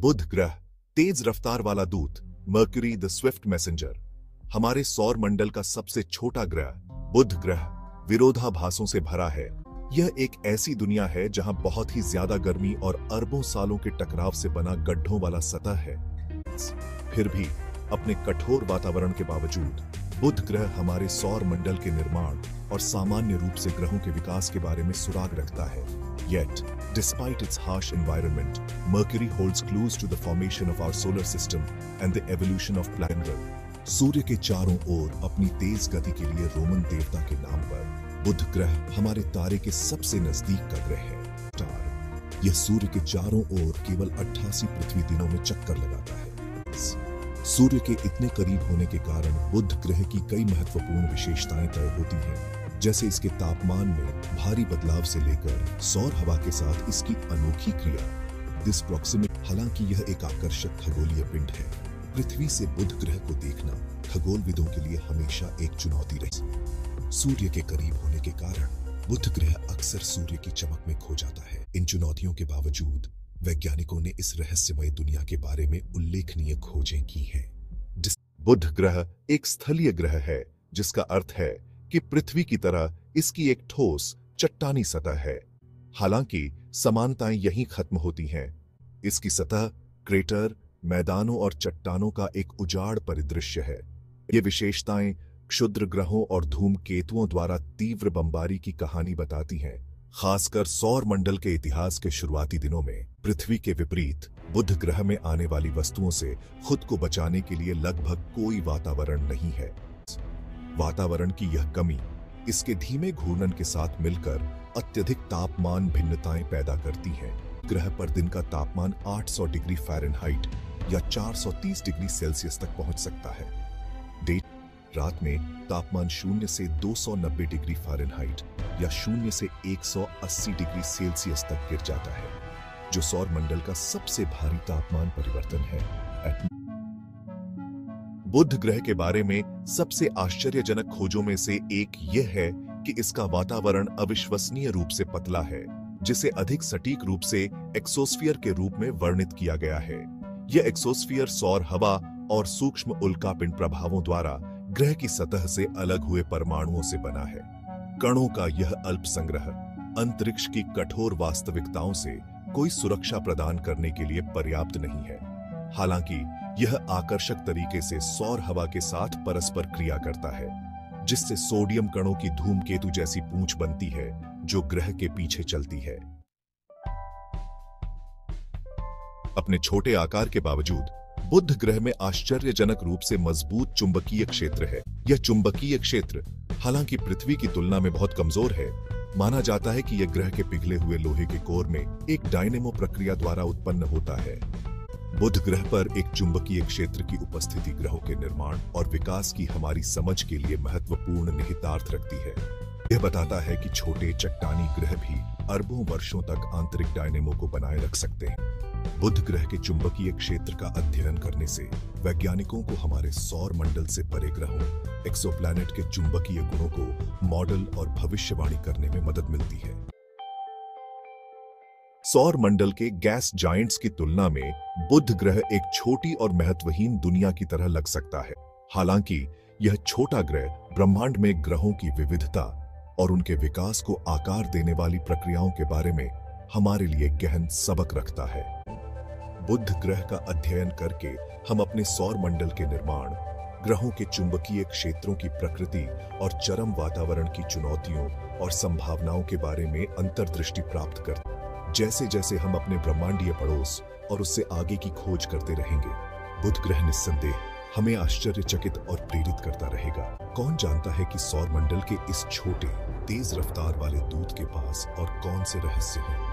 बुध ग्रह, तेज रफ्तार वाला दूत, मर्क्यूरी द स्विफ्ट मैसेंजर। हमारे सौर मंडल का सबसे छोटा ग्रह बुध ग्रह विरोधाभासों से भरा है। यह एक ऐसी दुनिया है जहां बहुत ही ज्यादा गर्मी और अरबों सालों के टकराव से बना गड्ढों वाला सतह है। फिर भी अपने कठोर वातावरण के बावजूद बुध ग्रह हमारे सौर मंडल के निर्माण और सामान्य रूप से ग्रहों के विकास के बारे में सुराग रखता है। Yet, despite its harsh environment, Mercury holds clues to the formation of our solar system and the evolution of planet. सूर्य के चारों ओर अपनी तेज गति के लिए रोमन देवता के नाम पर बुध ग्रह हमारे तारे के सबसे नजदीक का ग्रह है। स्टार, यह सूर्य के चारों ओर केवल 88 पृथ्वी दिनों में चक्कर लगाता है। सूर्य के इतने करीब होने के कारण बुध ग्रह की कई महत्वपूर्ण विशेषताएं तय होती हैं, जैसे इसके तापमान में भारी बदलाव से लेकर सौर हवा के साथ इसकी अनोखी क्रिया दिस प्रॉक्सिमिटी। हालांकि यह एक आकर्षक खगोलीय पिंड है, पृथ्वी से बुध ग्रह को देखना खगोलविदों के लिए हमेशा एक चुनौती रही। सूर्य के करीब होने के कारण बुध ग्रह अक्सर सूर्य की चमक में खो जाता है। इन चुनौतियों के बावजूद वैज्ञानिकों ने इस रहस्यमय दुनिया के बारे में उल्लेखनीय खोजें की हैं। बुध ग्रह एक स्थलीय ग्रह है, जिसका अर्थ है कि पृथ्वी की तरह इसकी एक ठोस चट्टानी सतह है। हालांकि समानताएं यहीं खत्म होती हैं। इसकी सतह क्रेटर, मैदानों और चट्टानों का एक उजाड़ परिदृश्य है। ये विशेषताएं क्षुद्र ग्रहों और धूमकेतुओं द्वारा तीव्र बमबारी की कहानी बताती हैं। खासकर सौर मंडल के इतिहास के शुरुआती दिनों में पृथ्वी के विपरीत बुध ग्रह में आने वाली वस्तुओं से खुद को बचाने के लिए लगभग कोई वातावरण नहीं है। वातावरण की यह कमी इसके धीमे घूर्णन के साथ मिलकर अत्यधिक तापमान भिन्नताएं पैदा करती हैं। ग्रह पर दिन का तापमान 800 डिग्री फ़ारेनहाइट या 430 डिग्री सेल्सियस तक पहुंच सकता है। रात में तापमान 0 से 290 डिग्री फ़ारेनहाइट या 0 से 180 डिग्री सेल्सियस तक गिर जाता है, जो सौर मंडल का सबसे भारी तापमान परिवर्तन है। बुध ग्रह के बारे में सबसे आश्चर्यजनक खोजों में से एक यह है कि इसका वातावरण अविश्वसनीय रूप से पतला है, जिसे अधिक सटीक रूप से एक्सोस्फीयर के रूप में वर्णित किया गया है। यह एक्सोस्फीयर सौर हवा और सूक्ष्म उल्कापिंड प्रभावों द्वारा ग्रह की सतह से अलग हुए परमाणुओं से बना है। कणों का यह अल्प संग्रह अंतरिक्ष की कठोर वास्तविकताओं से कोई सुरक्षा प्रदान करने के लिए पर्याप्त नहीं है। हालांकि यह आकर्षक तरीके से सौर हवा के साथ परस्पर क्रिया करता है, जिससे सोडियम कणों की धूमकेतु जैसी पूंछ बनती है जो ग्रह के पीछे चलती है। अपने छोटे आकार के बावजूद बुध ग्रह में आश्चर्यजनक रूप से मजबूत चुंबकीय क्षेत्र है। यह चुंबकीय क्षेत्र हालांकि पृथ्वी की तुलना में बहुत कमजोर है। माना जाता है कि यह ग्रह के पिघले हुए लोहे के कोर में एक डायनेमो प्रक्रिया द्वारा उत्पन्न होता है। बुध ग्रह पर एक चुंबकीय क्षेत्र की उपस्थिति ग्रहों के निर्माण और विकास की हमारी समझ के लिए महत्वपूर्ण निहितार्थ रखती है। यह बताता है कि छोटे चट्टानी ग्रह भी अरबों वर्षों तक आंतरिक डायनेमो को बनाए रख सकते हैं। बुध ग्रह के चुंबकीय क्षेत्र का अध्ययन करने से वैज्ञानिकों को हमारे सौर मंडल से परे ग्रहों, एक्सोप्लैनेट के चुंबकीय गुणों को मॉडल और भविष्यवाणी करने में मदद मिलती है। सौर मंडल के गैस जायंट्स की तुलना में बुध ग्रह एक छोटी और महत्वहीन दुनिया की तरह लग सकता है। हालांकि यह छोटा ग्रह ब्रह्मांड में ग्रहों की विविधता और उनके विकास को आकार देने वाली प्रक्रियाओं के बारे में हमारे लिए गहन सबक रखता है। बुध ग्रह का अध्ययन करके हम अपने सौर मंडल के निर्माण, ग्रहों के चुंबकीय क्षेत्रों की प्रकृति और चरम वातावरण की चुनौतियों और संभावनाओं के बारे में अंतर्दृष्टि प्राप्त करते हैं। जैसे जैसे हम अपने ब्रह्मांडीय पड़ोस और उससे आगे की खोज करते रहेंगे, बुध ग्रह निस्संदेह हमें आश्चर्यचकित और प्रेरित करता रहेगा। कौन जानता है कि सौर मंडल के इस छोटे, तेज रफ्तार वाले दूत के पास और कौन से रहस्य हैं।